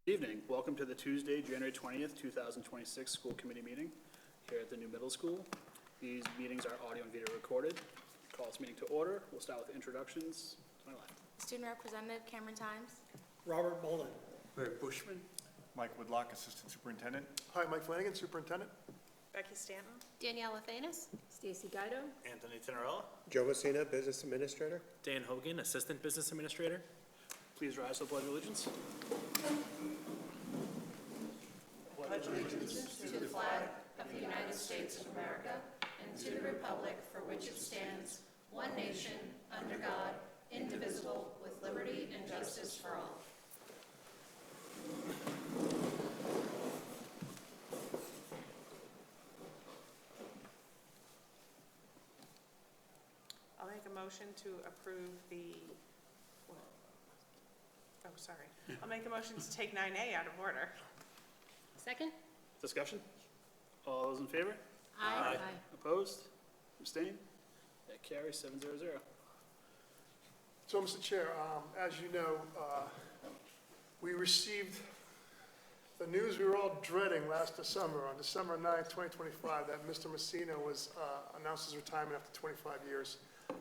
Good evening. Welcome to the Tuesday, January 20th, 2026 school committee meeting here at the new middle school. These meetings are audio and video recorded. Call this meeting to order. We'll start with introductions. To my left. Student Representative Cameron Tymes. Robert Bolden. Larry Bushman. Mike Woodlock, Assistant Superintendent. Hi, Mike Flanagan, Superintendent. Becky Stanton. Danielle Athanas. Stacy Guido. Anthony Tenorella. Joe Messina, Business Administrator. Dan Hogan, Assistant Business Administrator. Please rise to the Pledge of Allegiance. Pledge allegiance to the flag of the United States of America and to the republic for which it stands, one nation, under God, indivisible, with liberty and justice for all. I'll make a motion to approve the, I'll make a motion to take 9A out of order. Second? Discussion? All those in favor? Aye. Opposed? Abstained? That carries 7-0. So, Mr. Chair, as you know, we received the news we were all dreading last December, on December 9th, 2025, that Mr. Messina was announced his retirement after 25 years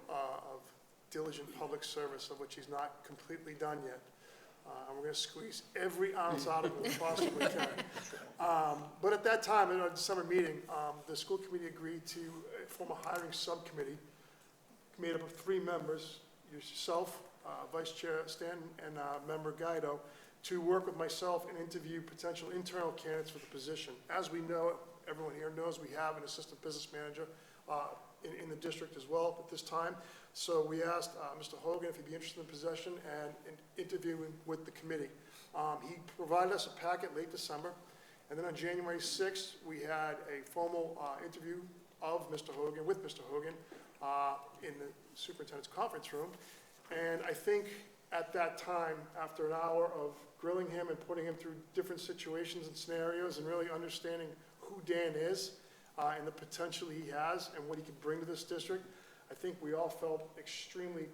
of diligent public service, of which he's not completely done yet. And we're going to squeeze every ounce out of it we possibly can. But at that time, in our December meeting, the school committee agreed to form a hiring subcommittee made up of 3 members, yourself, Vice Chair Stanton, and Member Guido, to work with myself and interview potential internal candidates for the position. As we know, everyone here knows, we have an assistant business manager in the district as well at this time. So we asked Mr. Hogan if he'd be interested in the position and interviewing with the committee. He provided us a packet late December, and then on January 6th, we had a formal interview of Mr. Hogan, with Mr. Hogan, in the superintendent's conference room. And I think at that time, after an hour of grilling him and putting him through different situations and scenarios and really understanding who Dan is and the potential he has and what he could bring to this district, I think we all felt extremely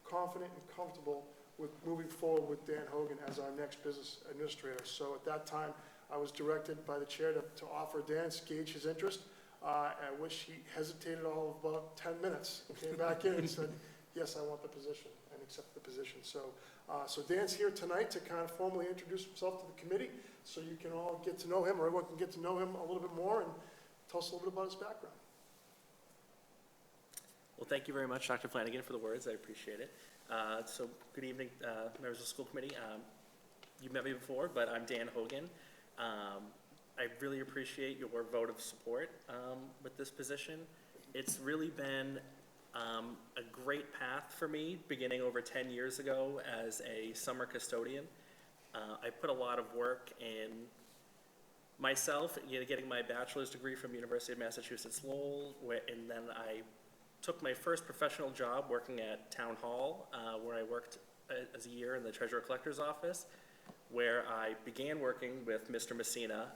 confident and comfortable with moving forward with Dan Hogan as our next business administrator. So at that time, I was directed by the chair to offer Dan, gauge his interest, at which he hesitated all of about 10 minutes, came back in and said, yes, I want the position, and accepted the position. So Dan's here tonight to kind of formally introduce himself to the committee, so you can all get to know him, or everyone can get to know him a little bit more, and tell us a little bit about his background. Well, thank you very much, Dr. Flanagan, for the words. I appreciate it. So good evening, members of the school committee. You've met me before, but I'm Dan Hogan. I really appreciate your vote of support with this position. It's really been a great path for me, beginning over 10 years ago as a summer custodian. I put a lot of work in myself, getting my bachelor's degree from University of Massachusetts Lowell, and then I took my first professional job working at Town Hall, where I worked as a year in the Treasurer Collector's Office, where I began working with Mr. Messina,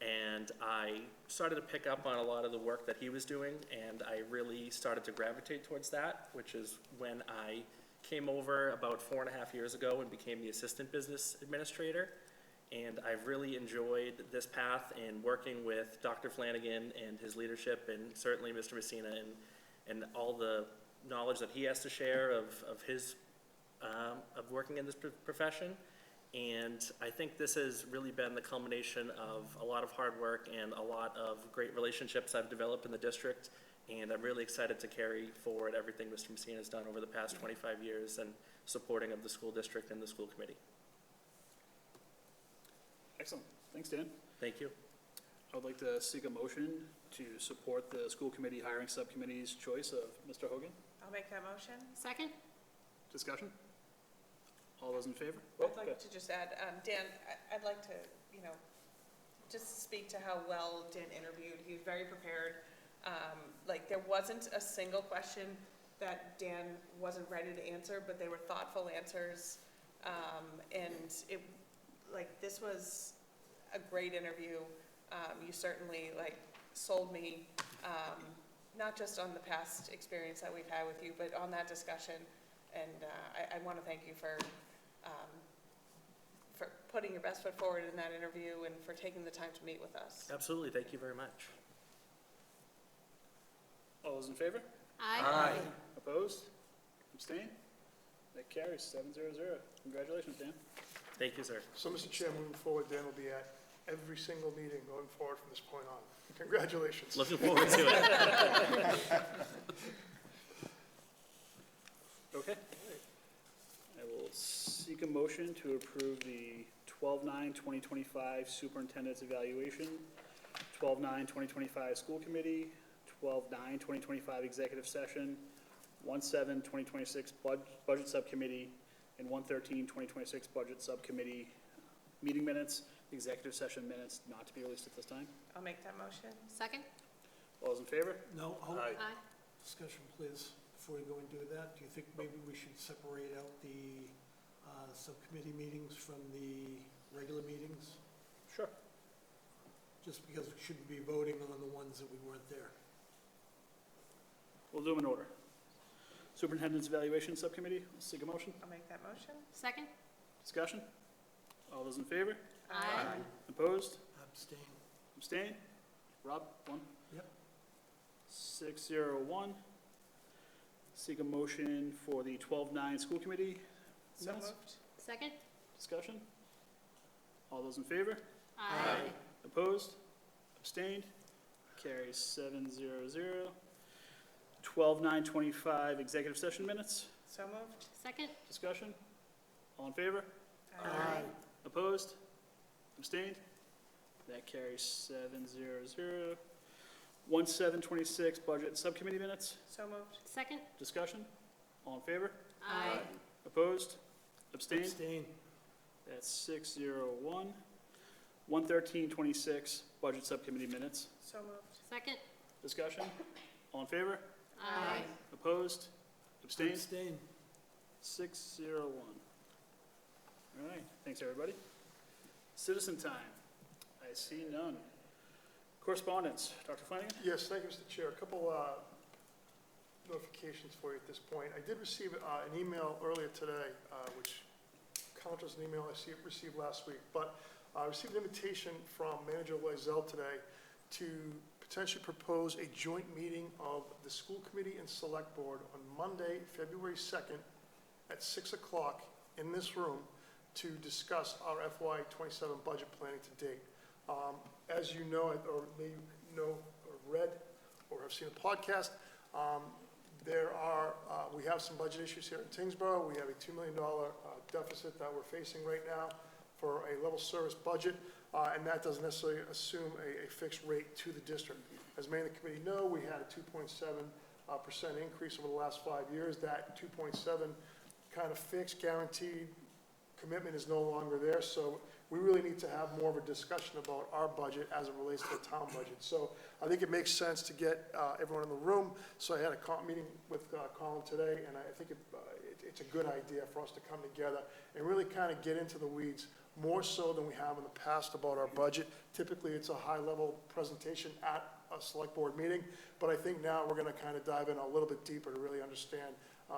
and I started to pick up on a lot of the work that he was doing, and I really started to gravitate towards that, which is when I came over about 4.5 years ago and became the Assistant Business Administrator. And I've really enjoyed this path in working with Dr. Flanagan and his leadership, and certainly Mr. Messina, and all the knowledge that he has to share of working in this profession. And I think this has really been the culmination of a lot of hard work and a lot of great relationships I've developed in the district. And I'm really excited to carry forward everything Mr. Messina has done over the past 25 years and supporting of the school district and the school committee. Excellent. Thanks, Dan. Thank you. I would like to seek a motion to support the school committee hiring subcommittee's choice of Mr. Hogan. I'll make that motion. Second? Discussion? All those in favor? I'd like to just add, Dan, I'd like to, just speak to how well Dan interviewed. He was very prepared. There wasn't a single question that Dan wasn't ready to answer, but they were thoughtful answers. And this was a great interview. You certainly sold me, not just on the past experience that we've had with you, but on that discussion. And I want to thank you for putting your best foot forward in that interview and for taking the time to meet with us. Absolutely, thank you very much. All those in favor? Aye. Opposed? Abstained? That carries 700. Congratulations, Dan. Thank you, sir. So, Mr. Chair, moving forward, Dan will be at every single meeting going forward from this point on. Congratulations. Looking forward to it. Okay. I will seek a motion to approve the 12/9/2025 superintendent's evaluation, 12/9/2025 school committee, 12/9/2025 executive session, 1/7/2026 budget subcommittee, and 1/13/2026 budget subcommittee meeting minutes, executive session minutes not to be released at this time. I'll make that motion. Second? All those in favor? No, hold, Aye. Aye. discussion, please, before you go and do that. Do you think maybe we should separate out the subcommittee meetings from the regular meetings? Sure. Just because we shouldn't be voting on the ones that we weren't there. We'll do them in order. Superintendent's evaluation subcommittee, I'll seek a motion. I'll make that motion. Second? Discussion? All those in favor? Aye. Opposed? Abstain. Abstained? Rob, one? Yep. 601. Seek a motion for the 12/9 school committee So minutes. moved. Second? Discussion? All those in favor? Aye. Opposed? Abstained? Carries 700. 12/9/25 executive session minutes. So moved. Second? Discussion? All in favor? Aye. Opposed? Abstained? That carries 700. 1/7/26 budget subcommittee minutes. So moved. Second? Discussion? All in favor? Aye. Opposed? Abstained? Abstain. That's 601. 1/13/26 budget subcommittee minutes. So moved. Second? Discussion? All in favor? Aye. Opposed? Abstained? Abstain. 601. All right, thanks, everybody. Citizen time. I see none. Correspondence. Dr. Flanagan? Yes, thank you, Mr. Chair. A couple notifications for you at this point. I did receive an email earlier today, which counters an email I received last week, but I received an invitation from Manager Loisel today to potentially propose a joint meeting of the school committee and select board on Monday, February 2nd at 6 o'clock in this room to discuss our FY '27 budget planning to date. As you know, or may know, or read, or have seen a podcast, we have some budget issues here in Tyngsborough. We have a $2 million deficit that we're facing right now for a level service budget, and that doesn't necessarily assume a fixed rate to the district. As many of the committee know, we had a 2.7% increase over the last 5 years. That 2.7 kind of fixed, guaranteed commitment is no longer there, so we really need to have more of a discussion about our budget as it relates to the town budget. So I think it makes sense to get everyone in the room. So I had a meeting with Colin today, and I think it's a good idea for us to come together and really kind of get into the weeds, more so than we have in the past about our budget. Typically, it's a high-level presentation at a select board meeting, but I think now we're going to kind of dive in a little bit deeper to really understand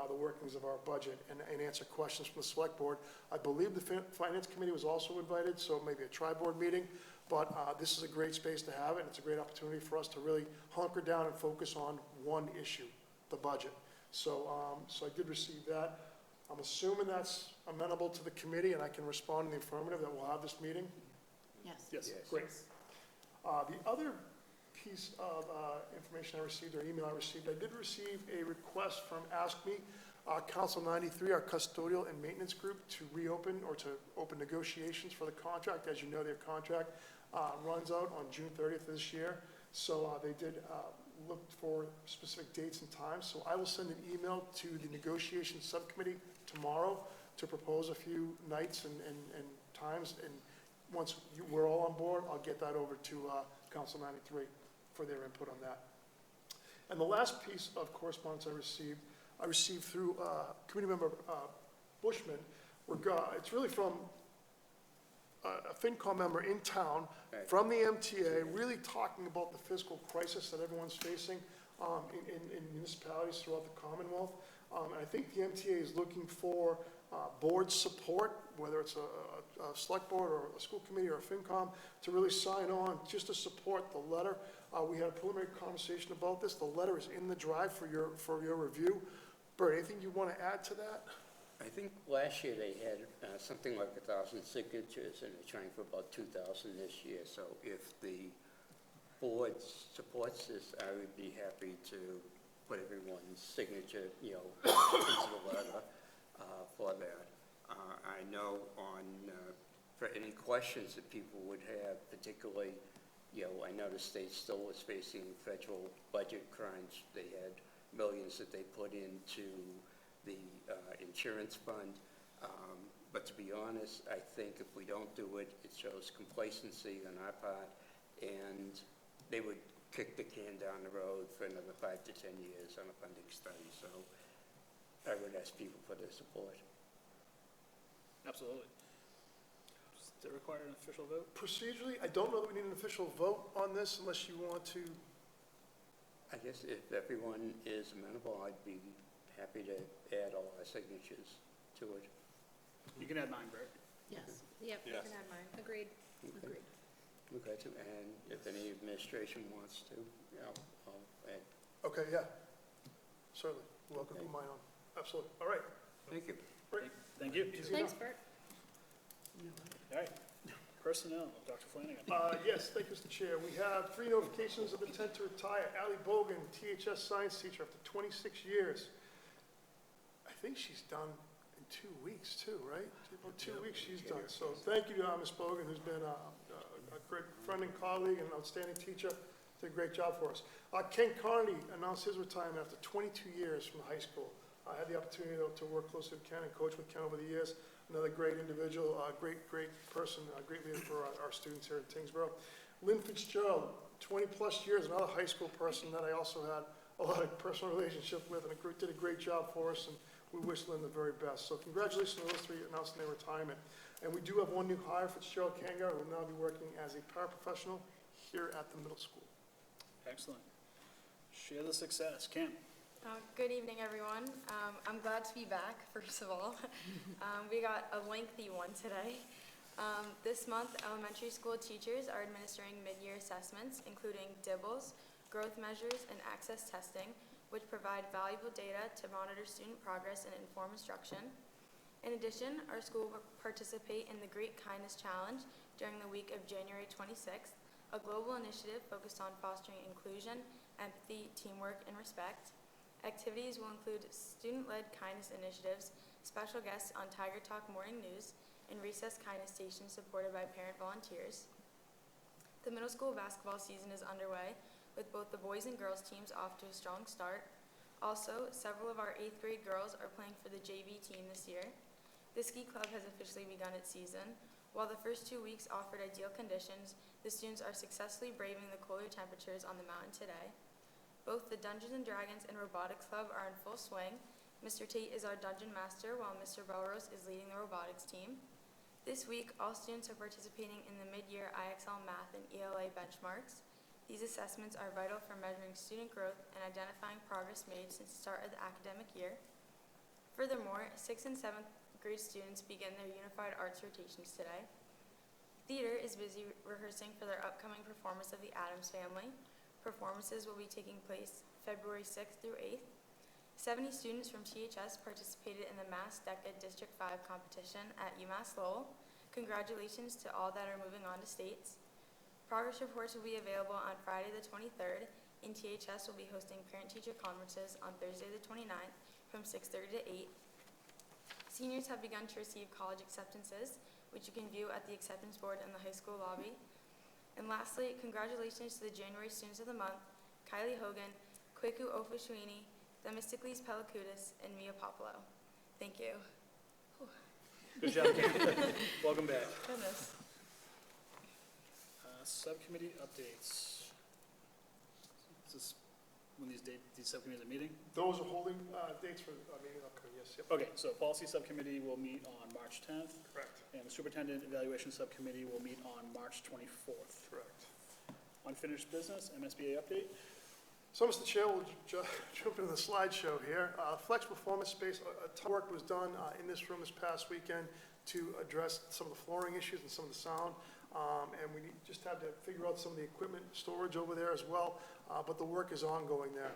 the workings of our budget and answer questions from the select board. I believe the finance committee was also invited, so maybe a tri-board meeting, but this is a great space to have it, and it's a great opportunity for us to really hunker down and focus on one issue, the budget. So I did receive that. I'm assuming that's amenable to the committee, and I can respond in the affirmative that we'll have this meeting. Yes. Yes, great. The other piece of information I received, or email I received, I did receive a request from Ask Me, Council 93, our custodial and maintenance group, to reopen or to open negotiations for the contract. As you know, their contract runs out on June 30th this year. So they did look for specific dates and times. So I will send an email to the negotiations subcommittee tomorrow to propose a few nights and times. And once we're all on board, I'll get that over to Council 93 for their input on that. And the last piece of correspondence I received through committee member Bushman. It's really from a FinCom member in town, from the MTA, really talking about the fiscal crisis that everyone's facing in municipalities throughout the Commonwealth. And I think the MTA is looking for board support, whether it's a select board or a school committee or a FinCom to really sign on just to support the letter. We had a preliminary conversation about this. The letter is in the drive for your review. Bert, anything you want to add to that? I think last year they had something like 1,000 signatures, and they're trying for about 2,000 this year. So if the board supports this, I would be happy to put everyone's signature, into the letter for that. I know for any questions that people would have, particularly, I know the state still was facing federal budget crunch. They had millions that they put into the insurance fund. But to be honest, I think if we don't do it, it shows complacency on our part, and they would kick the can down the road for another 5 to 10 years on a funding study. So I would ask people for their support. Absolutely. Does it require an official vote? Procedurally, I don't know that we need an official vote on this unless you want to. I guess if everyone is amenable, I'd be happy to add all our signatures to it. You can add mine, Bert. Yes. Yep, you Yes. can have mine. Agreed. Okay. Okay, and if any administration wants to, I'll add. Okay, yeah, certainly. Welcome to Okay. put mine on. Absolutely. All right. Thank you. Great. Thank you. Easy Thanks, enough. Bert. All right. Personnel, Dr. Flanagan. Yes, thank you, Mr. Chair. We have 3 notifications of intent to retire. Ally Bogan, THS science teacher, after 26 years. I think she's done in 2 weeks, too, right? About 2 weeks she's done. So thank you to Ms. Bogan, who's been a great friend and colleague and an outstanding teacher. Did a great job for us. Ken Carney announced his retirement after 22 years from high school. I had the opportunity to work closely with Ken and coach with Ken over the years. Another great individual, great person, a great leader for our students here in Tyngsborough. Lynn Fitzgerald, 20-plus years, another high school person that I also had a lot of personal relationship with, and did a great job for us, and we wish Lynn the very best. So congratulations to those 3 announcing their retirement. And we do have one new hire, Fitzgerald Kangar, who will now be working as a paraprofessional here at the middle school. Excellent. Share the success. Kim. Good evening, everyone. I'm glad to be back, first of all. We got a lengthy one today. This month, elementary school teachers are administering mid-year assessments, including DIBELS, growth measures, and access testing, which provide valuable data to monitor student progress and inform instruction. In addition, our school will participate in the Great Kindness Challenge during the week of January 26th, a global initiative focused on fostering inclusion, empathy, teamwork, and respect. Activities will include student-led kindness initiatives, special guests on Tiger Talk Morning News, and recess kindness stations supported by parent volunteers. The middle school basketball season is underway, with both the boys and girls teams off to a strong start. Also, several of our 8th grade girls are playing for the JV team this year. The ski club has officially begun its season. While the first 2 weeks offered ideal conditions, the students are successfully braving the colder temperatures on the mountain today. Both the Dungeons & Dragons and Robotics Club are in full swing. Mr. Tate is our dungeon master, while Mr. Belrose is leading the robotics team. This week, all students are participating in the mid-year IXL Math and ELA benchmarks. These assessments are vital for measuring student growth and identifying progress made since the start of the academic year. Furthermore, 6th and 7th grade students begin their unified arts rotations today. Theater is busy rehearsing for their upcoming performance of The Addams Family. Performances will be taking place February 6th through 8th. 70 students from THS participated in the Mass DECA District 5 competition at UMass Lowell. Congratulations to all that are moving on to states. Progress reports will be available on Friday the 23rd, and THS will be hosting parent-teacher conferences on Thursday the 29th from 6:30 to 8. Seniors have begun to receive college acceptances, which you can view at the acceptance board in the high school lobby. And lastly, congratulations to the January students of the month, Kylie Hogan, Kweku Ofushuini, Themistocles Pelakudis, and Mia Popolo. Thank you. Good job, Kim. Welcome back. Goodness. Subcommittee updates. Is this when these subcommittees are meeting? Those are holding dates for meeting upcoming, yes, yep. Okay, so policy subcommittee will meet on March 10th, Correct, and the superintendent evaluation subcommittee will meet on March 24th. correct. Unfinished business, MSBA update. So, Mr. Chair, we'll jump into the slideshow here. Flex Performance Space, a ton of work was done in this room this past weekend. to address some of the flooring issues and some of the sound. And we just had to figure out some of the equipment storage over there as well, but the work is ongoing there.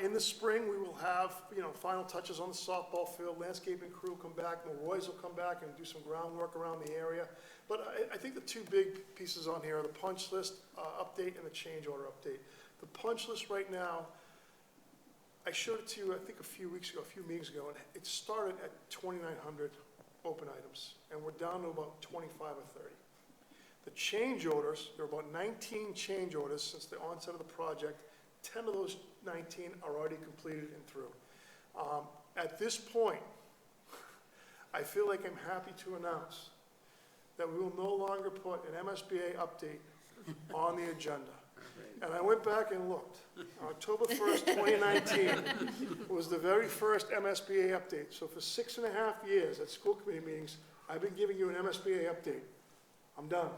In the spring, we will have, final touches on the softball field, landscaping crew come back, Roy's will come back and do some groundwork around the area. But I think the two big pieces on here are the punch list update and the change order update. The punch list right now, I showed it to you, I think a few meetings ago, and it started at 2,900 open items, and we're down to about 25 or 30. The change orders, there are about 19 change orders since the onset of the project. 10 of those 19 are already completed and through. At this point, I feel like I'm happy to announce that we will no longer put an MSBA update on the agenda. And I went back and looked. October 1st, 2019 was the very first MSBA update. So for 6.5 years at school committee meetings, I've been giving you an MSBA update. I'm done.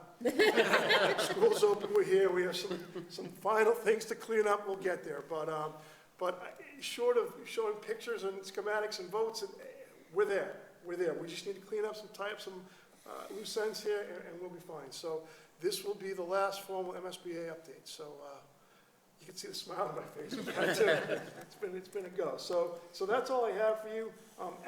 School's open, we're here, we have some final things to clean up, we'll get there. But short of showing pictures and schematics and votes, we're there. We just need to clean up tie up some loose ends here, and we'll be fine. So this will be the last formal MSBA update. So you can see the smile on my face. It's been a go. So that's all I have for you.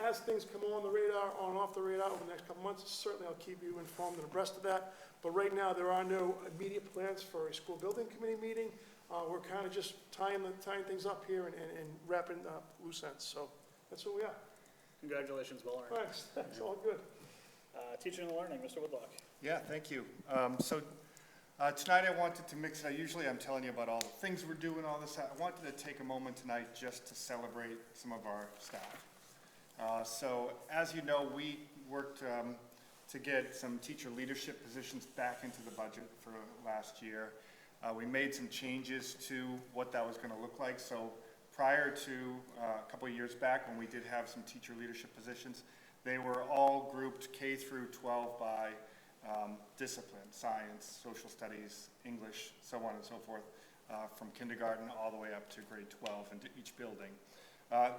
As things come on the radar, on and off the radar over the next couple months, certainly I'll keep you informed and abreast of that. But right now, there are no immediate plans for a school building committee meeting. We're kind of just tying things up here and wrapping up loose ends. So that's what we are. Congratulations, well earned. Thanks. That's all good. Teaching and learning, Mr. Woodlock. Yeah, thank you. Tonight I wanted to mix it. Usually I'm telling you about all the things we're doing, all this. I wanted to take a moment tonight just to celebrate some of our staff. So as you know, we worked to get some teacher leadership positions back into the budget for last year. We made some changes to what that was going to look like. So prior to a couple of years back when we did have some teacher leadership positions, they were all grouped K through 12 by discipline, science, social studies, English, so on and so forth, from kindergarten all the way up to grade 12 into each building.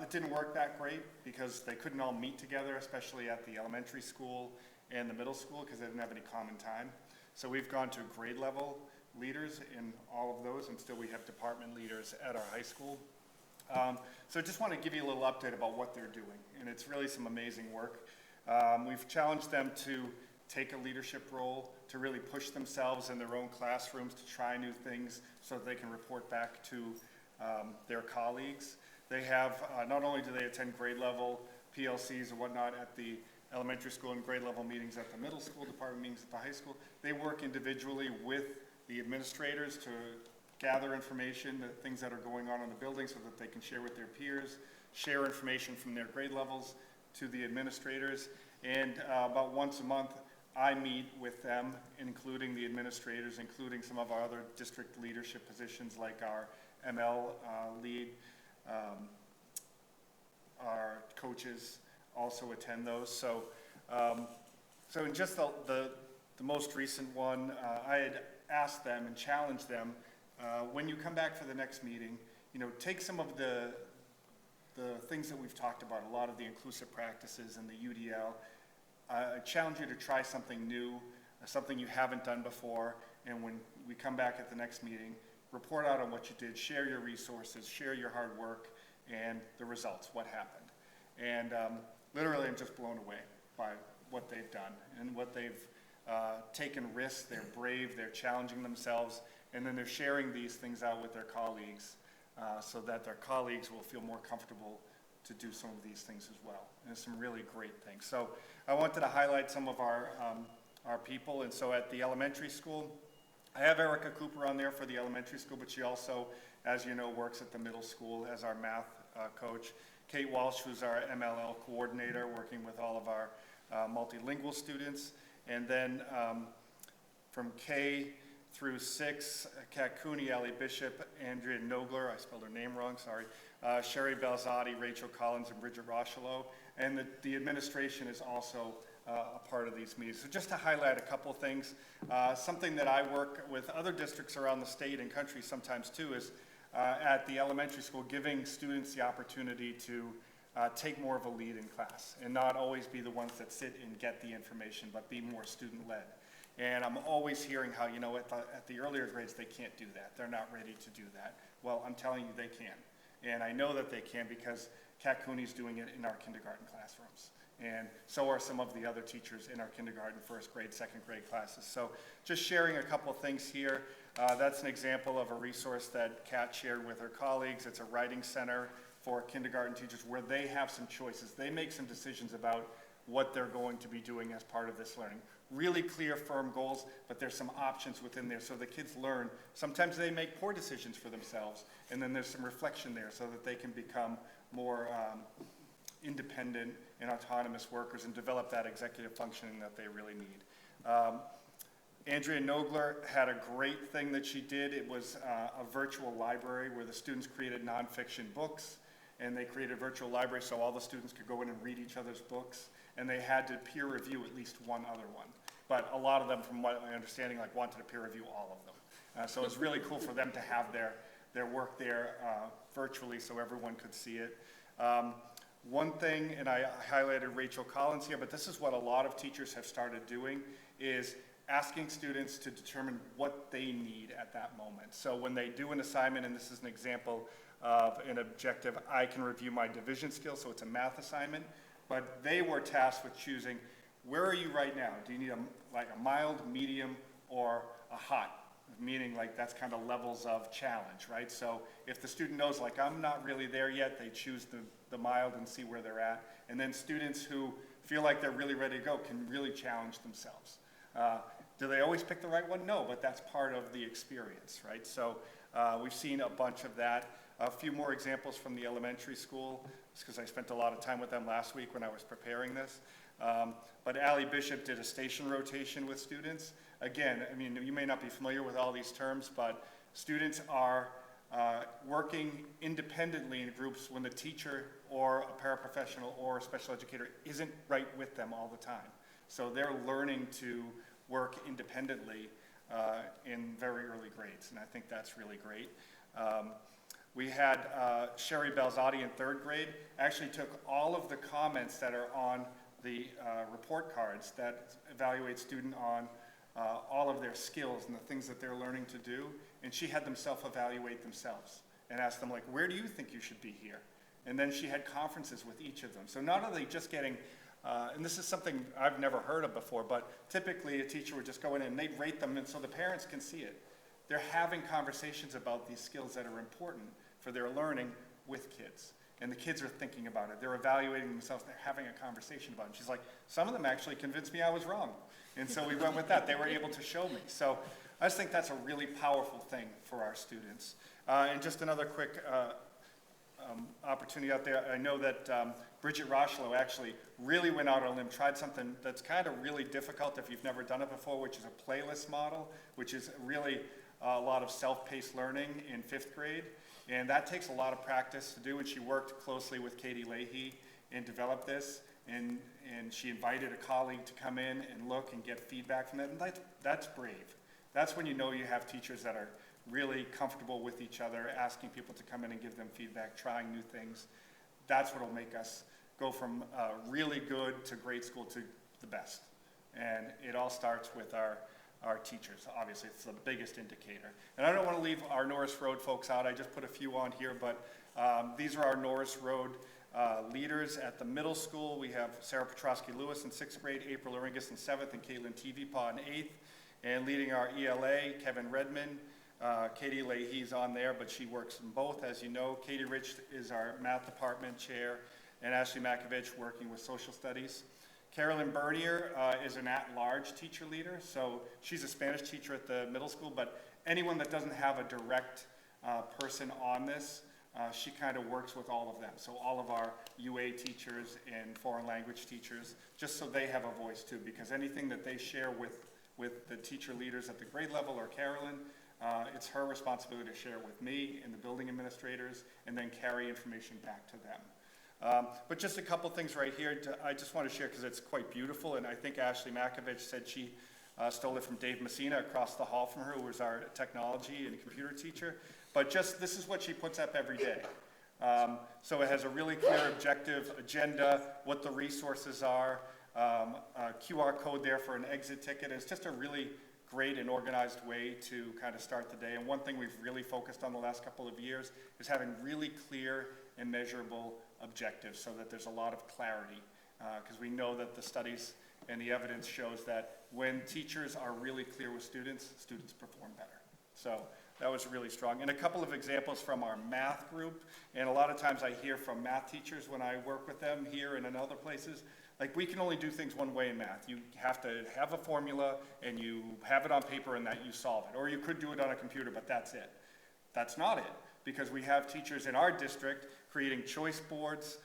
It didn't work that great because they couldn't all meet together, especially at the elementary school and the middle school, because they didn't have any common time. So we've gone to grade level leaders in all of those, and still we have department leaders at our high school. So I just want to give you a little update about what they're doing, and it's really some amazing work. We've challenged them to take a leadership role, to really push themselves in their own classrooms, to try new things so that they can report back to their colleagues. They have, not only do they attend grade level PLCs and whatnot at the elementary school and grade level meetings at the middle school, department meetings at the high school, they work individually with the administrators to gather information, the things that are going on in the building so that they can share with their peers, share information from their grade levels to the administrators. And about once a month, I meet with them, including the administrators, including some of our other district leadership positions like our ML lead. Our coaches also attend those. So in just the most recent one, I had asked them and challenged them, when you come back for the next meeting, take some of the things that we've talked about, a lot of the inclusive practices and the UDL. I challenge you to try something new, something you haven't done before, and when we come back at the next meeting, report out on what you did, share your resources, share your hard work, and the results, what happened. And literally, I'm just blown away by what they've done and what they've taken risks. They're brave, they're challenging themselves, and then they're sharing these things out with their colleagues so that their colleagues will feel more comfortable to do some of these things as well. And there's some really great things. So I wanted to highlight some of our people. And so at the elementary school, I have Erica Cooper on there for the elementary school, but she also, as you know, works at the middle school as our math coach. Kate Walsh, who's our MLL coordinator, working with all of our multilingual students. And then from K through 6, Kat Cooney, Ellie Bishop, Andrea Nogler, I spelled her name wrong, sorry, Sherry Belzotti, Rachel Collins, and Bridget Rochelow. And the administration is also a part of these meetings. So just to highlight a couple things, something that I work with other districts around the state and country sometimes too is at the elementary school, giving students the opportunity to take more of a lead in class and not always be the ones that sit and get the information, but be more student-led. And I'm always hearing how, you know, at the earlier grades, they can't do that. They're not ready to do that. Well, I'm telling you they can. And I know that they can because Kat Cooney's doing it in our kindergarten classrooms. And so are some of the other teachers in our kindergarten, first grade, second grade classes. So just sharing a couple of things here. That's an example of a resource that Kat shared with her colleagues. It's a writing center for kindergarten teachers where they have some choices. They make some decisions about what they're going to be doing as part of this learning. Really clear, firm goals, but there's some options within there so the kids learn. Sometimes they make poor decisions for themselves, and then there's some reflection there so that they can become more independent and autonomous workers and develop that executive functioning that they really need. Andrea Nogler had a great thing that she did. It was a virtual library where the students created nonfiction books, and they created a virtual library so all the students could go in and read each other's books, and they had to peer review at least one other one. But a lot of them, from what my understanding, like wanted to peer review all of them. So it's really cool for them to have their work there virtually so everyone could see it. One thing, and I highlighted Rachel Collins here, but this is what a lot of teachers have started doing, is asking students to determine what they need at that moment. So when they do an assignment, and this is an example of an objective, I can review my division skills, so it's a math assignment, but they were tasked with choosing, where are you right now? Do you need a mild, medium, or a hot? Meaning like that's kind of levels of challenge, right? So if the student knows like I'm not really there yet, they choose the mild and see where they're at. And then students who feel like they're really ready to go can really challenge themselves. Do they always pick the right one? No, but that's part of the experience, right? So we've seen a bunch of that. A few more examples from the elementary school, because I spent a lot of time with them last week when I was preparing this. But Allie Bishop did a station rotation with students. Again, I mean, you may not be familiar with all these terms, but students are working independently in groups when the teacher or a paraprofessional or a special educator isn't right with them all the time. So they're learning to work independently in very early grades, and I think that's really great. We had Sherry Belzotti in third grade actually took all of the comments that are on the report cards that evaluate student on all of their skills and the things that they're learning to do, and she had them self-evaluate themselves and ask them like, where do you think you should be here? And then she had conferences with each of them. So not only just getting, and this is something I've never heard of before, but typically a teacher would just go in and they'd rate them and so the parents can see it. They're having conversations about these skills that are important for their learning with kids. And the kids are thinking about it. They're evaluating themselves. They're having a conversation about it. And she's like, some of them actually convinced me I was wrong. And so we went with that. They were able to show me. So I just think that's a really powerful thing for our students. And just another quick opportunity out there. I know that Bridget Rocheleau actually really went out on a limb, tried something that's kind of really difficult if you've never done it before, which is a playlist model, which is really a lot of self-paced learning in 5th grade. And that takes a lot of practice to do, and she worked closely with Katie Leahy and developed this, and she invited a colleague to come in and look and get feedback from that, and that's brave. That's when you know you have teachers that are really comfortable with each other, asking people to come in and give them feedback, trying new things. That's what will make us go from really good to grade school to the best. And it all starts with our teachers. Obviously, it's the biggest indicator. And I don't want to leave our Norris Road folks out. I just put a few on here, but these are our Norris Road leaders at the middle school. We have Sarah Petrosky-Lewis in 6th grade, April Oringus in 7th, and Caitlin Tevepaw in 8th. And leading our ELA, Kevin Redmond. Katie Leahy's on there, but she works in both, as you know. Katie Rich is our math department chair, and Ashley Makovich working with social studies. Carolyn Bernier is an at-large teacher leader, so she's a Spanish teacher at the middle school, but anyone that doesn't have a direct person on this, she kind of works with all of them. So all of our UA teachers and foreign language teachers, just so they have a voice too, because anything that they share with the teacher leaders at the grade level or Carolyn, it's her responsibility to share with me and the building administrators and then carry information back to them. But just a couple things right here I just want to share because it's quite beautiful, and I think Ashley Makovich said she stole it from Dave Messina across the hall from her, who was our technology and computer teacher. But just this is what she puts up every day. So it has a really clear objective agenda, what the resources are, a QR code there for an exit ticket. It's just a really great and organized way to kind of start the day. And one thing we've really focused on the last couple of years is having really clear and measurable objectives so that there's a lot of clarity. Because we know that the studies and the evidence shows that when teachers are really clear with students, students perform better. So that was really strong. And a couple of examples from our math group, and a lot of times I hear from math teachers when I work with them here and in other places, like, we can only do things one way in math. You have to have a formula and you have it on paper and that you solve it. Or you could do it on a computer, but that's it. That's not it, because we have teachers in our district creating choice boards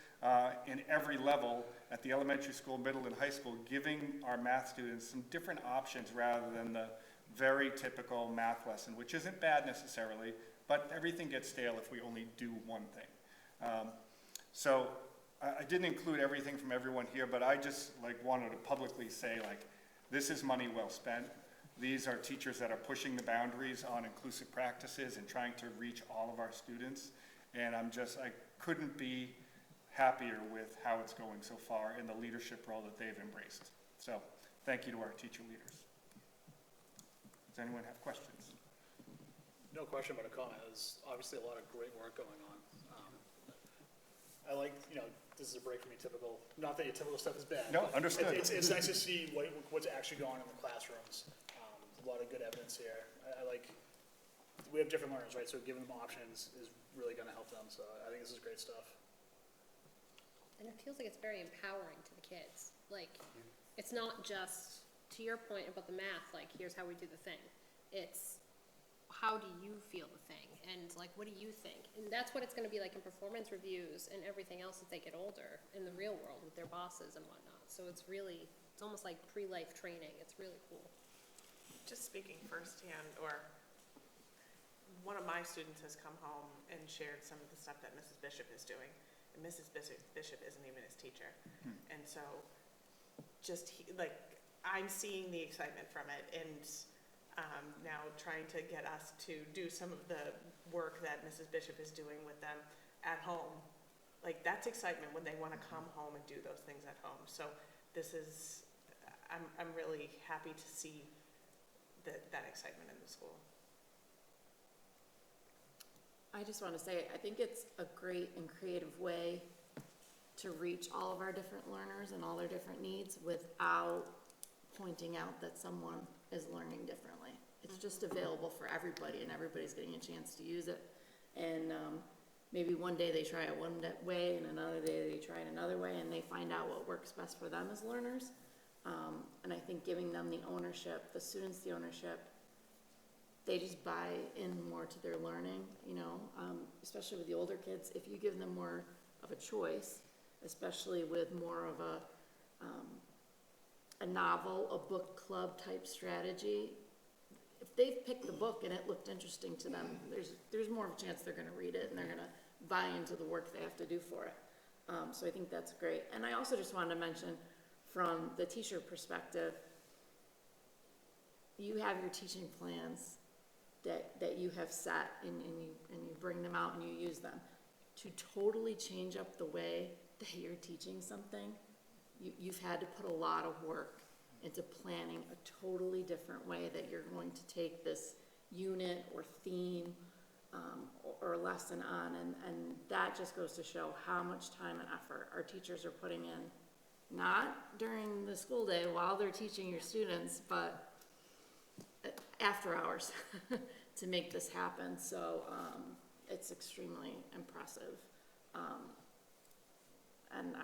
in every level at the elementary school, middle, and high school, giving our math students some different options rather than the very typical math lesson, which isn't bad necessarily, but everything gets stale if we only do one thing. So I didn't include everything from everyone here, but I just wanted to publicly say, this is money well spent. These are teachers that are pushing the boundaries on inclusive practices and trying to reach all of our students. And I couldn't be happier with how it's going so far in the leadership role that they've embraced. So thank you to our teacher leaders. Does anyone have questions? No question, but a comment. There's obviously a lot of great work going on. I like, this is a break from your typical, not that your typical stuff is bad. No, but understood. It's nice to see what's actually going on in the classrooms. A lot of good evidence here. I like, we have different learners, right? So giving them options is really gonna help them. So I think this is great stuff. And it feels like it's very empowering to the kids. It's not just, to your point about the math, here's how we do the thing. It's, how do you feel the thing? And what do you think? And that's what it's gonna be like in performance reviews and everything else as they get older in the real world with their bosses and whatnot. So it's almost like pre-life training. It's really cool. Just speaking firsthand, or one of my students has come home and shared some of the stuff that Mrs. Bishop is doing. And Mrs. Bishop isn't even his teacher. And so I'm seeing the excitement from it, and now trying to get us to do some of the work that Mrs. Bishop is doing with them at home. That's excitement when they want to come home and do those things at home. So I'm really happy to see that excitement in the school. I just want to say, I think it's a great and creative way to reach all of our different learners and all their different needs without pointing out that someone is learning differently. It's just available for everybody, and everybody's getting a chance to use it. And maybe one day they try it one way, and another day they try it another way, and they find out what works best for them as learners. And I think giving them the ownership, the students the ownership, they just buy in more to their learning, especially with the older kids. If you give them more of a choice, especially with more of a novel, a book club type strategy, if they've picked the book and it looked interesting to them, there's more of a chance they're going to read it and they're going to buy into the work they have to do for it. So I think that's great. And I also just wanted to mention, from the teacher perspective, you have your teaching plans that you have set, and you bring them out and you use them. To totally change up the way that you're teaching something, you've had to put a lot of work into planning a totally different way that you're going to take this unit or theme or lesson on, and that just goes to show how much time and effort our teachers are putting in, not during the school day while they're teaching your students, but after hours to make this happen. So it's extremely impressive. And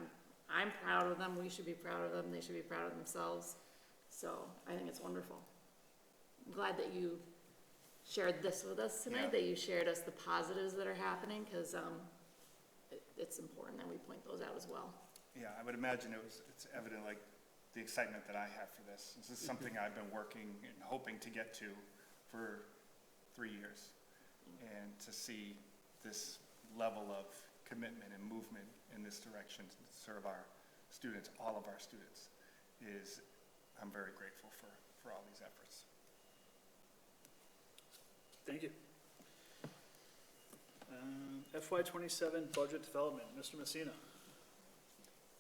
I'm proud of them. We should be proud of them. They should be proud of themselves. So I think it's wonderful. I'm glad that you shared this with us tonight, that you shared us the positives that are happening, because it's important that we point those out as well. Yeah, I would imagine it's evident, the excitement that I have for this. This is something I've been working and hoping to get to for 3 years. And to see this level of commitment and movement in this direction to serve our students, all of our students, I'm very grateful for all these efforts. Thank you. FY27 budget development, Mr. Messina.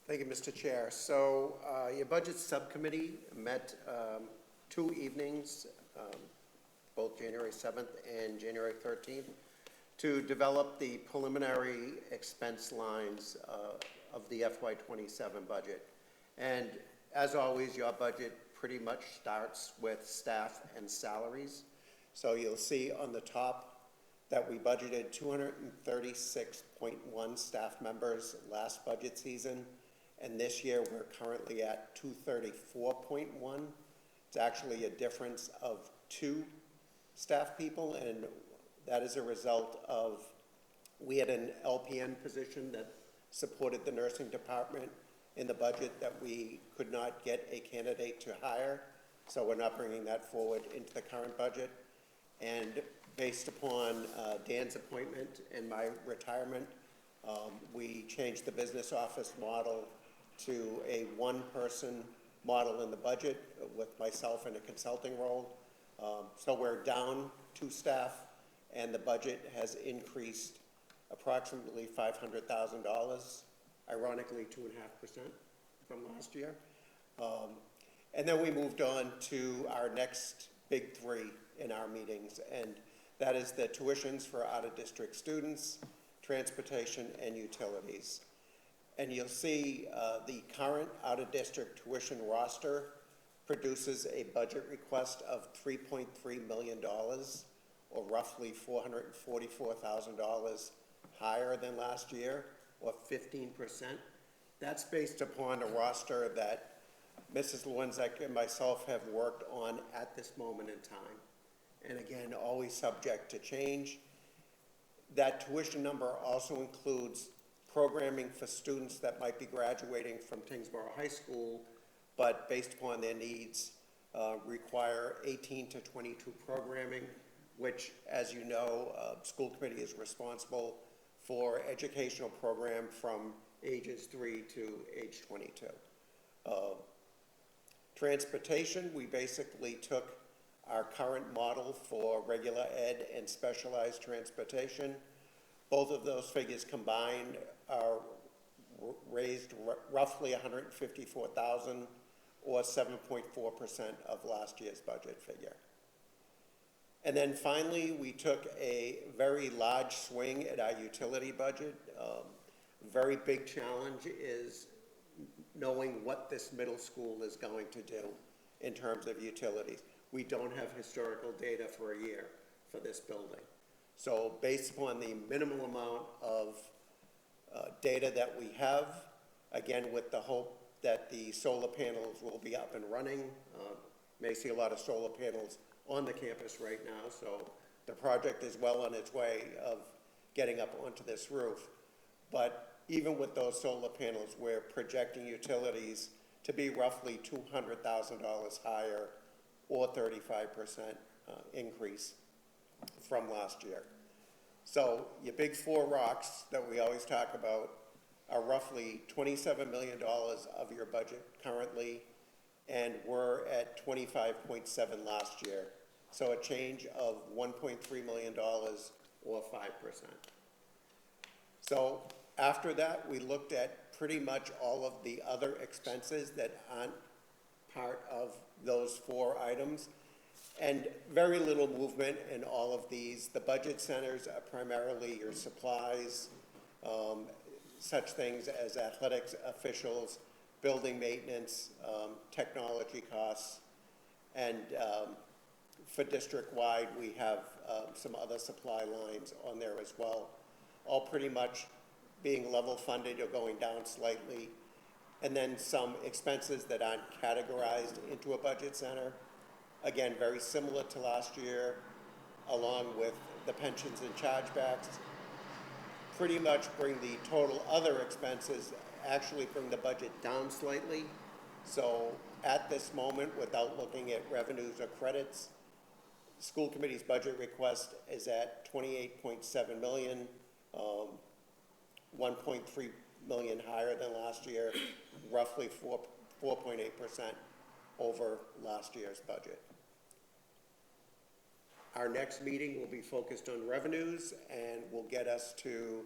Thank you, Mr. Chair. So your Budget Subcommittee met 2 evenings, both January 7th and January 13th, to develop the preliminary expense lines of the FY27 budget. And as always, your budget pretty much starts with staff and salaries. So you'll see on the top that we budgeted 236.1 staff members last budget season. And this year, we're currently at 234.1. It's actually a difference of 2 staff people, and that is a result of, we had an LPN position that supported the nursing department in the budget that we could not get a candidate to hire, so we're not bringing that forward into the current budget. And based upon Dan's appointment and my retirement, we changed the business office model to a 1-person model in the budget with myself in a consulting role. So we're down 2 staff, and the budget has increased approximately $500,000, ironically 2.5% from last year. And then we moved on to our next big 3 in our meetings, and that is the tuitions for out-of-district students, transportation, and utilities. And you'll see the current out-of-district tuition roster produces a budget request of $3.3 million, or roughly $444,000 higher than last year, or 15%. That's based upon a roster that Mrs. Lewinczek and myself have worked on at this moment in time. And again, always subject to change. That tuition number also includes programming for students that might be graduating from Tyngsborough High School, but based upon their needs, require 18 to 22 programming, which, as you know, school committee is responsible for educational program from ages 3 to age 22. Transportation, we basically took our current model for regular ed and specialized transportation. Both of those figures combined are raised roughly $154,000, or 7.4% of last year's budget figure. And then finally, we took a very large swing at our utility budget. Very big challenge is knowing what this middle school is going to do in terms of utilities. We don't have historical data for a year for this building. So based upon the minimal amount of data that we have, again, with the hope that the solar panels will be up and running, may see a lot of solar panels on the campus right now, so the project is well on its way of getting up onto this roof. But even with those solar panels, we're projecting utilities to be roughly $200,000 higher, or 35% increase from last year. So your big 4 rocks that we always talk about are roughly $27 million of your budget currently, and we're at 25.7 last year. So a change of $1.3 million, or 5%. So after that, we looked at pretty much all of the other expenses that aren't part of those 4 items, and very little movement in all of these. The budget centers are primarily your supplies, such things as athletics officials, building maintenance, technology costs, and for district-wide, we have some other supply lines on there as well, all pretty much being level funded or going down slightly, and then some expenses that aren't categorized into a budget center. Again, very similar to last year, along with the pensions and chargebacks. Pretty much bring the total other expenses, actually bring the budget down slightly. So at this moment, without looking at revenues or credits, school committee's budget request is at $28.7 million, 1.3 million higher than last year, roughly 4.8% over last year's budget. Our next meeting will be focused on revenues and will get us to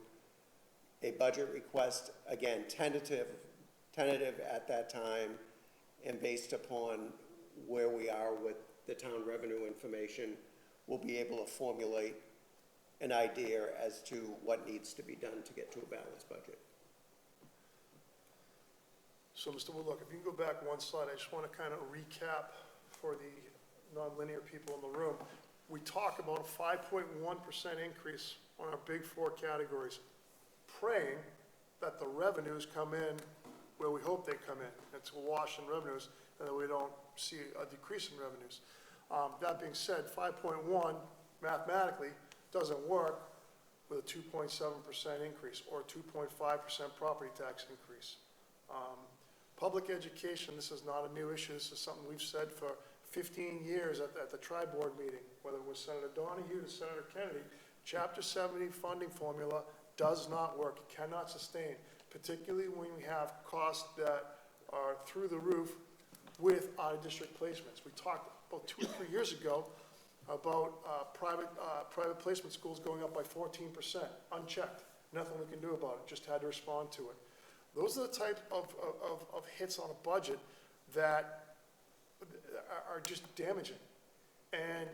a budget request, again, tentative at that time, and based upon where we are with the town revenue information, we'll be able to formulate an idea as to what needs to be done to get to a balanced budget. So, Mr. Woodlock, if you can go back one slide, I just want to kind of recap for the nonlinear people in the room. We talk about a 5.1% increase on our big four categories, praying that the revenues come in where we hope they come in. It's a wash in revenues, and that we don't see a decrease in revenues. That being said, 5.1 mathematically doesn't work with a 2.7% increase or 2.5% property tax increase. Public education, this is not a new issue. This is something we've said for 15 years at the tri-board meeting, whether it was Senator Donahue to Senator Kennedy. Chapter 70 funding formula does not work. It cannot sustain, particularly when we have costs that are through the roof with out-of-district placements. We talked about 2 or 3 years ago about private placement schools going up by 14%, unchecked. Nothing we can do about it, just had to respond to it. Those are the type of hits on a budget that are just damaging. And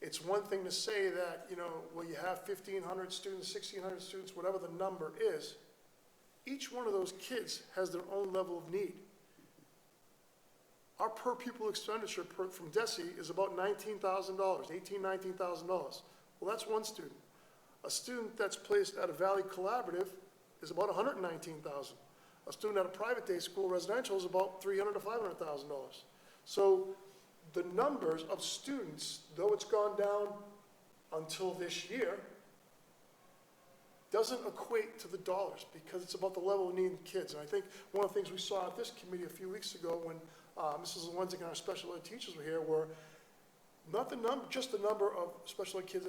it's one thing to say that, you know, well, you have 1,500 students, 1,600 students, whatever the number is. Each one of those kids has their own level of need. Our per pupil expenditure from DESE is about $19,000, $19,000. Well, that's one student. A student that's placed at a Valley Collaborative is about $119,000. A student at a private day school residential is about $300,000 to $500,000. So the numbers of students, though it's gone down until this year, doesn't equate to the dollars because it's about the level of need in kids. And I think one of the things we saw at this committee a few weeks ago when Mrs. Lewenzik and our special ed teachers were here were not the number, just the number of special ed kids,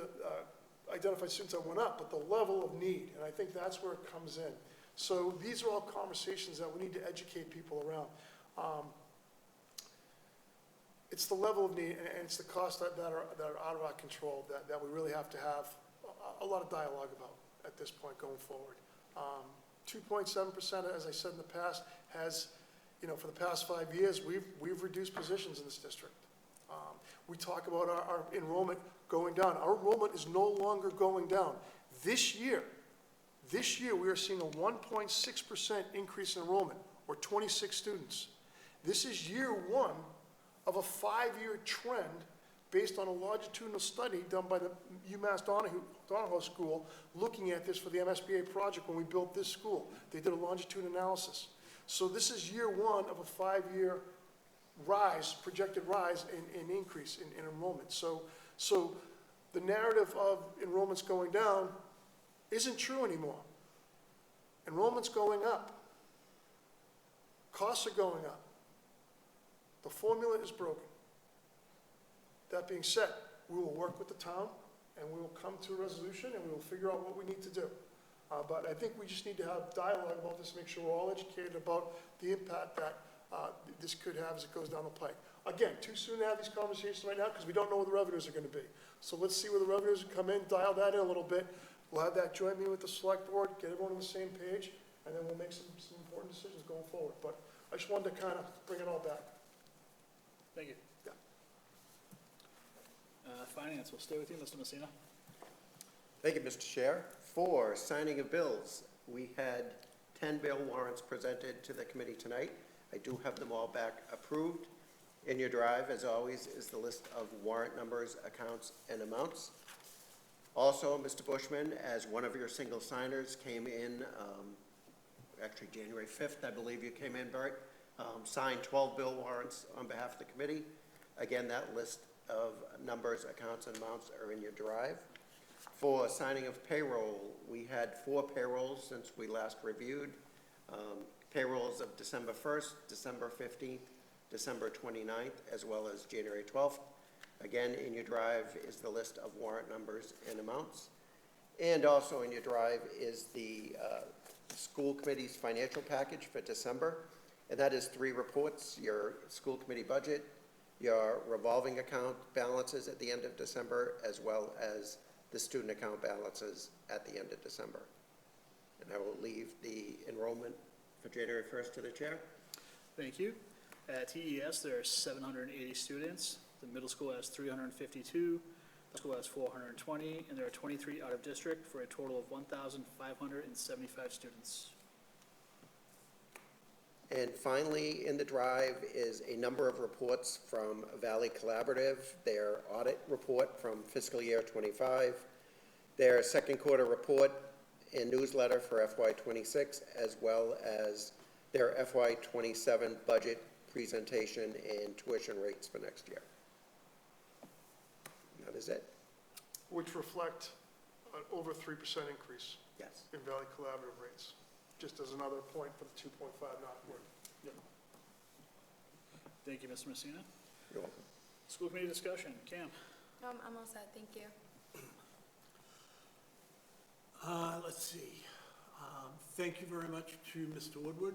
identified students that went up, but the level of need. And I think that's where it comes in. So these are all conversations that we need to educate people around. It's the level of need and it's the costs that are out of our control that we really have to have a lot of dialogue about at this point going forward. 2.7%, as I said in the past, has, you know, for the past 5 years, we've reduced positions in this district. We talk about our enrollment going down. Our enrollment is no longer going down. This year, we are seeing a 1.6% increase in enrollment, or 26 students. This is year one of a 5-year trend based on a longitudinal study done by the UMass Donahoe School looking at this for the MSBA project when we built this school. They did a longitudinal analysis. So this is year one of a 5-year rise, projected rise in increase in enrollment. So the narrative of enrollments going down isn't true anymore. Enrollment's going up. Costs are going up. The formula is broken. That being said, we will work with the town and we will come to a resolution and we will figure out what we need to do. But I think we just need to have dialogue about this, make sure we're all educated about the impact that this could have as it goes down the pike. Again, too soon to have these conversations right now because we don't know where the revenues are going to be. So let's see where the revenues come in, dial that in a little bit. We'll have that joint meeting with the select board, get everyone on the same page, and then we'll make some important decisions going forward. But I just wanted to kind of bring it all back. Thank you. Yeah. Finance, we'll stay with you, Mr. Messina. Thank you, Mr. Chair. For signing of bills, we had 10 bill warrants presented to the committee tonight. I do have them all back approved. In your drive, as always, is the list of warrant numbers, accounts, and amounts. Also, Mr. Bushman, as one of your single signers, came in, actually January 5th, I believe you came in, Bert, signed 12 bill warrants on behalf of the committee. Again, that list of numbers, accounts, and amounts are in your drive. For signing of payroll, we had 4 payrolls since we last reviewed. Payrolls of December 1st, December 15th, December 29th, as well as January 12th. Again, in your drive is the list of warrant numbers and amounts. And also in your drive is the school committee's financial package for December. And that is 3 reports: your school committee budget, your revolving account balances at the end of December, as well as the student account balances at the end of December. And I will leave the enrollment for January 1st to the chair. Thank you. At TES, there are 780 students. The middle school has 352, the school has 420, and there are 23 out of district for a total of 1,575 students. And finally, in the drive is a number of reports from Valley Collaborative, their audit report from fiscal year '25, their second quarter report and newsletter for FY '26, as well as their FY '27 budget presentation and tuition rates for next year. And that is it. Which reflect an over 3% increase Yes. in Valley Collaborative rates, just as another point for the 2.5 not work. Thank you, Mr. Messina. You're welcome. School committee discussion. Cam? I'm all set, thank you. Let's see. Thank you very much to Mr. Woodward,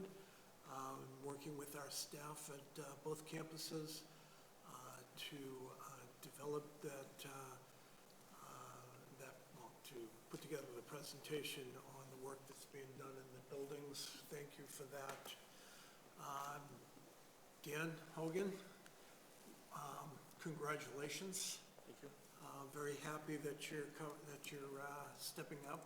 working with our staff at both campuses to develop to put together the presentation on the work that's being done in the buildings. Thank you for that. Dan Hogan, congratulations. Thank you. Very happy that you're stepping up.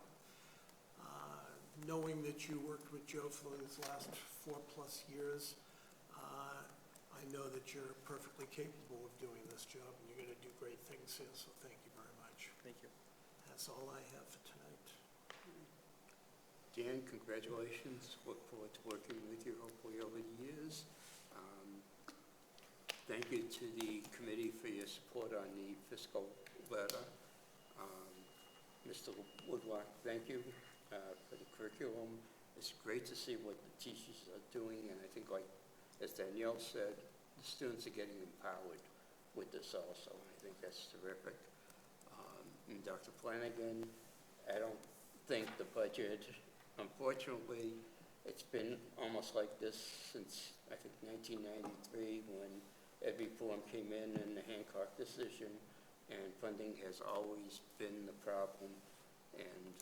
Knowing that you worked with Joe for these last 4+ years, I know that you're perfectly capable of doing this job, and you're going to do great things here, so thank you very much. Thank you. That's all I have for tonight. Dan, congratulations. Look forward to working with you hopefully over the years. Thank you to the committee for your support on the fiscal letter. Mr. Woodward, thank you for the curriculum. It's great to see what the teachers are doing, and I think, like as Danielle said, the students are getting empowered with this also. I think that's terrific. And Dr. Flanagan, I don't think the budget, unfortunately, it's been almost like this since, I think, 1993, when Ed Reform came in and the Hancock decision, and funding has always been the problem, and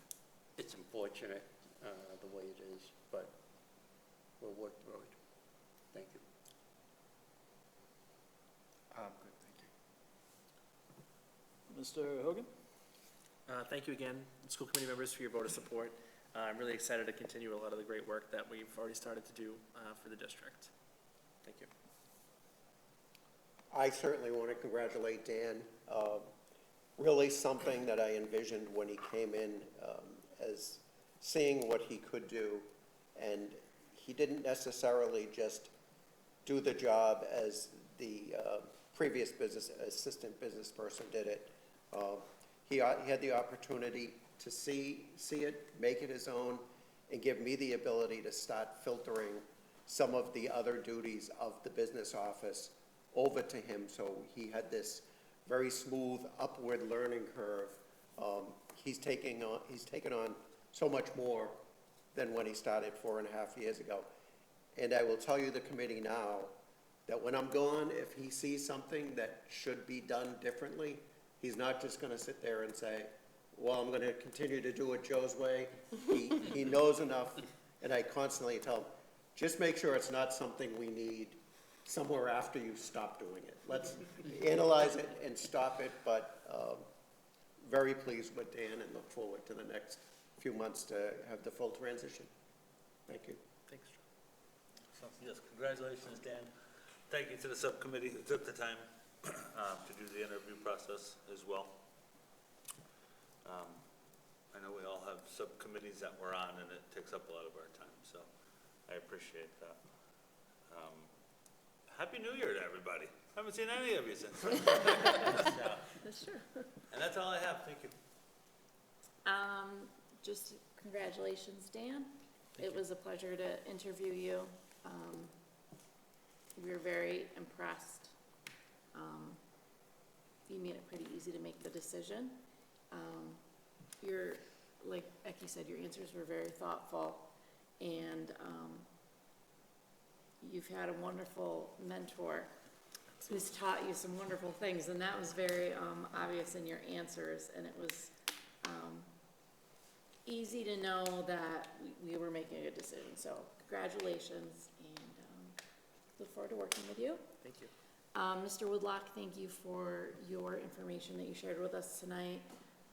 it's unfortunate the way it is, but we'll work through it. Thank you. Good, thank you. Mr. Hogan? Thank you again, school committee members, for your vote of support. I'm really excited to continue a lot of the great work that we've already started to do for the district. Thank you. I certainly want to congratulate Dan. Really something that I envisioned when he came in, as seeing what he could do. And he didn't necessarily just do the job as the previous assistant business person did it. He had the opportunity to see it, make it his own, and give me the ability to start filtering some of the other duties of the business office over to him. So he had this very smooth upward learning curve. He's taken on so much more than when he started 4.5 years ago. And I will tell you, the committee now, that when I'm gone, if he sees something that should be done differently, he's not just going to sit there and say, well, I'm going to continue to do it Joe's way. He knows enough, and I constantly tell him, just make sure it's not something we need somewhere after you stop doing it. Let's analyze it and stop it, but very pleased with Dan and look forward to the next few months to have the full transition. Thank you. Thanks, John. So, yes, congratulations, Dan. Thank you to the subcommittee who took the time to do the interview process as well. I know we all have subcommittees that we're on, and it takes up a lot of our time, so I appreciate that. Happy New Year to everybody. I haven't seen any of you since. Yeah. That's true. And that's all I have. Thank you. Just congratulations, Dan. It was a pleasure to interview you. We were very impressed. You made it pretty easy to make the decision. Like Becky said, your answers were very thoughtful, and you've had a wonderful mentor who's taught you some wonderful things, and that was very obvious in your answers, and it was easy to know that we were making a good decision. So congratulations, and look forward to working with you. Thank you. Mr. Woodlock, thank you for your information that you shared with us tonight.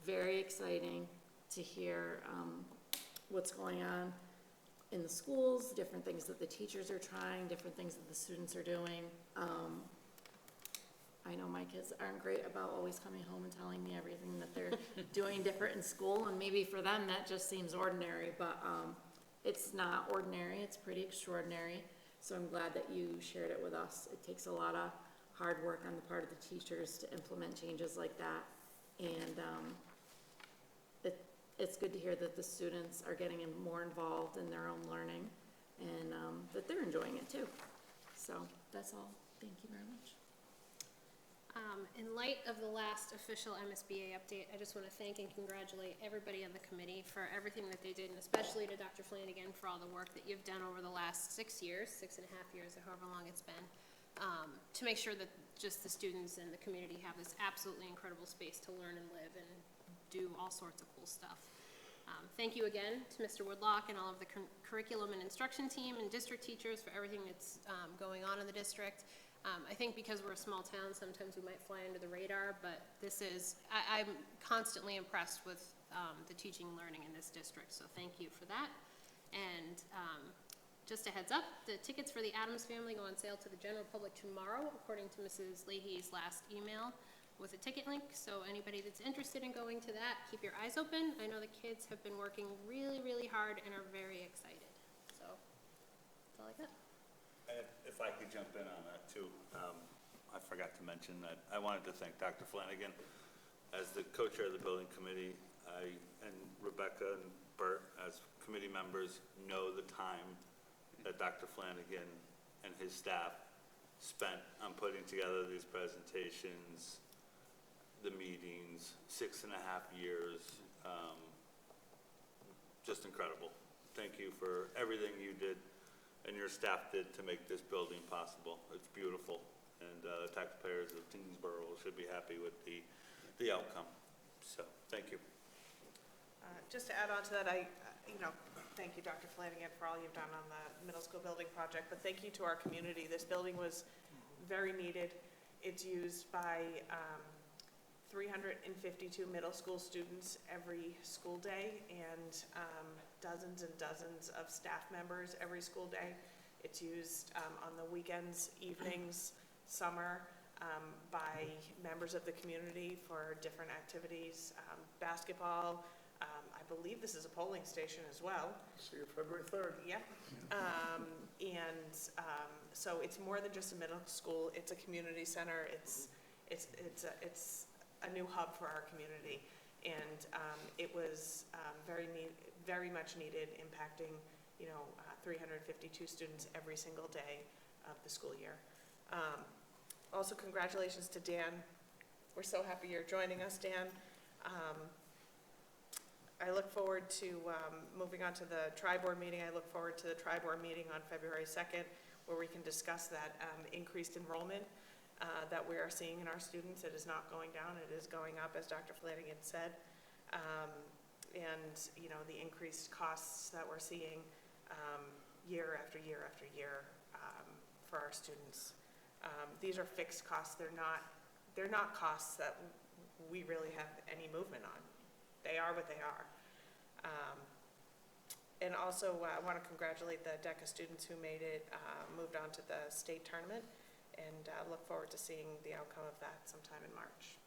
Very exciting to hear what's going on in the schools, different things that the teachers are trying, different things that the students are doing. I know my kids aren't great about always coming home and telling me everything that they're doing different in school, and maybe for them that just seems ordinary, but it's not ordinary, it's pretty extraordinary. So I'm glad that you shared it with us. It takes a lot of hard work on the part of the teachers to implement changes like that, and it's good to hear that the students are getting more involved in their own learning, and that they're enjoying it too. So that's all. Thank you very much. In light of the last official MSBA update, I just want to thank and congratulate everybody on the committee for everything that they did, and especially to Dr. Flanagan for all the work that you've done over the last 6 years, 6.5 years, or however long it's been, to make sure that just the students and the community have this absolutely incredible space to learn and live and do all sorts of cool stuff. Thank you again to Mr. Woodlock and all of the curriculum and instruction team and district teachers for everything that's going on in the district. I think because we're a small town, sometimes we might fly under the radar, but this is, I'm constantly impressed with the teaching and learning in this district, so thank you for that. And just a heads up, the tickets for the Addams Family go on sale to the general public tomorrow, according to Mrs. Leahy's last email with a ticket link, so anybody that's interested in going to that, keep your eyes open. I know the kids have been working really, really hard and are very excited, so that's all I got. If I could jump in on that too, I forgot to mention that I wanted to thank Dr. Flanagan. As the co-chair of the building committee, and Rebecca and Bert as committee members know the time that Dr. Flanagan and his staff spent on putting together these presentations, the meetings, 6.5 years, just incredible. Thank you for everything you did and your staff did to make this building possible. It's beautiful, and the taxpayers of Tyngsborough should be happy with the outcome. So, thank you. Just to add on to that, thank you, Dr. Flanagan, for all you've done on the middle school building project, but thank you to our community. This building was very needed. It's used by 352 middle school students every school day, and dozens and dozens of staff members every school day. It's used on the weekends, evenings, summer, by members of the community for different activities, basketball. I believe this is a polling station as well. See you February 3rd. Yeah. So it's more than just a middle school. It's a community center. It's a new hub for our community, and it was very much needed, impacting 352 students every single day of the school year. Also, congratulations to Dan. We're so happy you're joining us, Dan. I look forward to moving on to the tri-board meeting. I look forward to the tri-board meeting on February 2nd, where we can discuss that increased enrollment that we are seeing in our students. It is not going down, it is going up, as Dr. Flanagan said. And the increased costs that we're seeing year after year after year for our students. These are fixed costs. They're not costs that we really have any movement on. They are what they are. And also, I want to congratulate the DECA students who made it, moved on to the state tournament, and look forward to seeing the outcome of that sometime in March.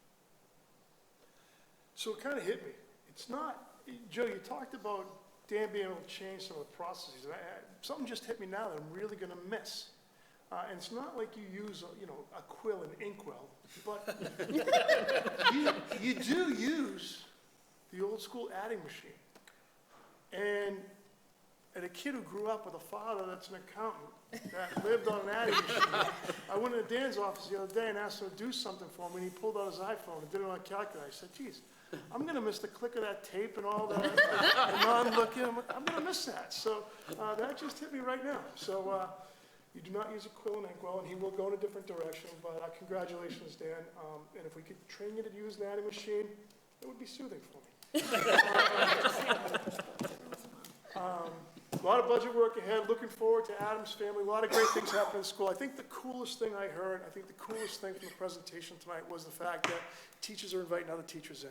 So it kind of hit me. It's not, Joe, you talked about Dan being able to change some of the processes. Something just hit me now that I'm really going to miss. And it's not like you use, a quill and inkwell, but you do use the old school adding machine. And a kid who grew up with a father that's an accountant that lived on an adding machine, I went into Dan's office the other day and asked him to do something for me, and he pulled out his iPhone and did it on a calculator. I said, geez, I'm going to miss the click of that tape and all that, and non-looking. I'm going to miss that. So that just hit me right now. So You do not use a quill and inkwell, and he will go in a different direction, but congratulations, Dan. And if we could train you to use an adding machine, it would be soothing for me. A lot of budget work ahead, looking forward to Adam's family, a lot of great things happening in school. I think the coolest thing I heard, I think the coolest thing from the presentation tonight was the fact that teachers are inviting other teachers in.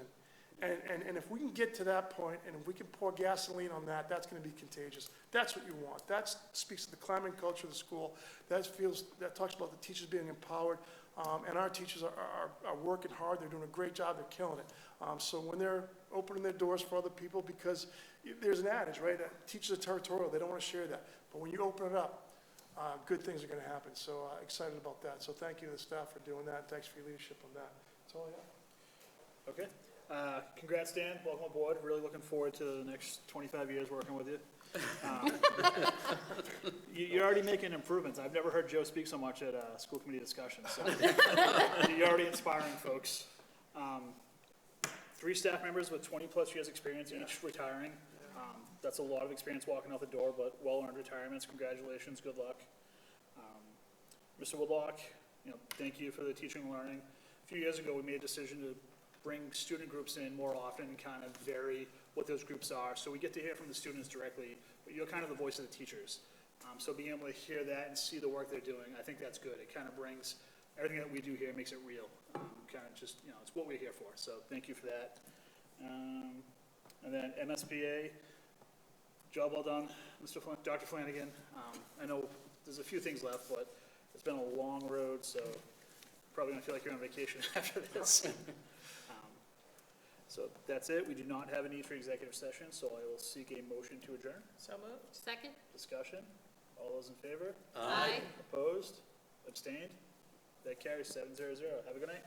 And if we can get to that point, and if we can pour gasoline on that, that's gonna be contagious. That's what you want. That speaks to the climbing culture of the school. That talks about the teachers being empowered. And our teachers are working hard, they're doing a great job, they're killing it. So when they're opening their doors for other people, because there's an adage, right? Teachers are territorial, they don't want to share that. But when you open it up, good things are going to happen. So excited about that. So thank you to the staff for doing that. Thanks for your leadership on that. That's all I have. Okay. Congrats, Dan. Welcome aboard. Really looking forward to the next 25 years working with you. You're already making improvements. I've never heard Joe speak so much at school committee discussions. So you're already inspiring folks. 3 staff members with 20-plus years experience, each retiring. That's a lot of experience walking out the door, but well-earned retirements. Congratulations. Good luck. Mr. Woodlock, thank you for the teaching and learning. A few years ago, we made a decision to bring student groups in more often and kind of vary what those groups are. So we get to hear from the students directly, but you're kind of the voice of the teachers. So being able to hear that and see the work they're doing, I think that's good. It kind of brings everything that we do here, makes it real. Kind of just, it's what we're here for. So thank you for that. And then MSBA, job well done, Dr. Flanagan. I know there's a few things left, but it's been a long road, so probably gonna feel like you're on vacation after this. So that's it. We do not have a need for executive session, so I will seek a motion to adjourn. So moved. Second? Discussion? All those in favor? Aye. Opposed? Abstained? That carries 7-0. Have a good night.